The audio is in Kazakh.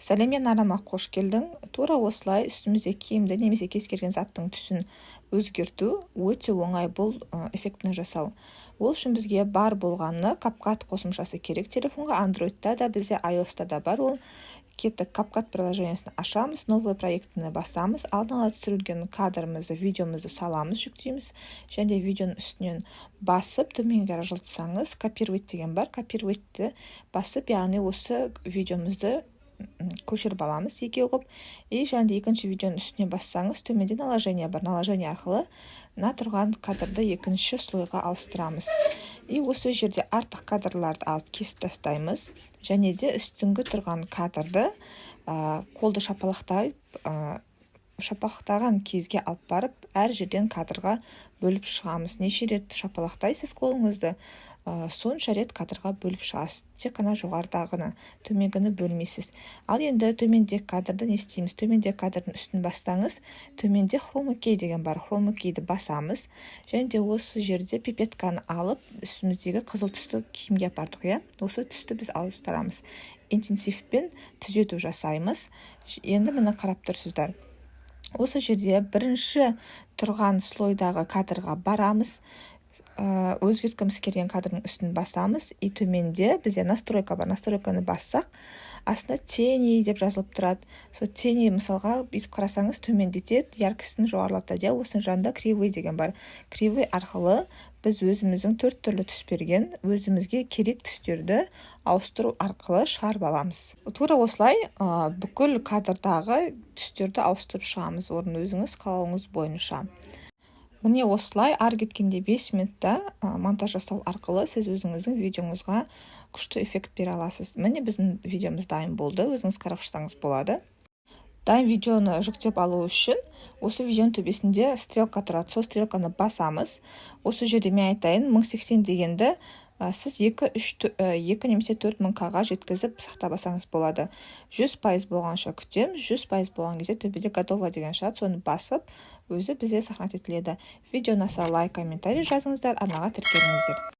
Сәлемен арама қош келдің. Тура осылай үстімізде киімді немесе кез келген заттың түсін өзгерту өте оңай бұл эффектіні жасау. Ол үшін бізге бар болғаны CapCut қосымшасы керек телефонға. Android'та да бізде iOS'та да бар ол. Кеттік, CapCut приложениесін ашамыз, новый проектіні басамыз, алдын ала түсірілген кадрымызды, видеомызды саламыз, жүктейміз, және видеоның үстінен басып, төменге қарай жылжытсаңыз, копировать деген бар, копировайтты басып, яғни осы видеомызды көшіріп аламыз екеу қылып, және екінші видеоның үстіне бассаңыз, төменде наложение бар, наложение арқылы мына тұрған кадрды екінші слойға ауыстырамыз. Осы жерде артық кадрларды алып кесіп тастаймыз, және де үстіңгі тұрған кадрды қолды шапалақтаған кезге алып барып, әр жерден кадрға бөліп шығамыз. Неше рет шапалақтайсыз қолыңызды, сонша рет кадрға бөліп шығасыз. Тек қана жоғарыдағыны, төменгіні бөлмейсіз. Ал енді төменде кадрды не істейміз? Төменде кадрдың үстін бассаңыз, төменде Chroma Key деген бар. Chroma Keyді басамыз, және де осы жерде пипетканы алып, үстіміздегі қызыл түсті киімге апардық. Осы түсті біз ауыстырамыз. Интенсивпен түзету жасаймыз. Енді міне қарап тұрсыздар. Осы жерде бірінші тұрған слойдағы кадрға барамыз, өзгерткіміз келген кадрдың үстін басамыз, төменде бізде настройка бар. Настройканы бассақ, астында тени деп жазылып тұрады. Сол тени мысалға бүйтіп қарасаңыз төмендетеді, яркостьін жоғарылатады. Осының жанында кривой деген бар. Кривой арқылы біз өзіміздің 4 түрлі түс берген, өзімізге керек түстерді ауыстыру арқылы шығарып аламыз. Тура осылай бүкіл кадрдағы түстерді ауыстырып шығамыз, орын өзіңіз қалауыңыз бойынша. Міне осылай ары кеткенде 5 минутта монтаж жасау арқылы сіз өзіңіздің видеоңызға күшті эффект бере аласыз. Міне біздің видеомыз дайын болды, өзіңіз қарап шықсаңыз болады. Дайын видеоны жүктеп алу үшін осы видеоның төбесінде стрелка тұрады. Сол стрелканы басамыз. Осы жерде мен айтайын, 1080 дегенді сіз 2 немесе 4000К-ға жеткізіп сақтап болады. 100% болғанша күтеміз. 100% болған кезде төбеде готово деген шығады. Соны басып, өзі бізде сохранять етіледі. Видео ұнаса лайк, комментарий жазыңыздар, арнаға тіркеліңіздер.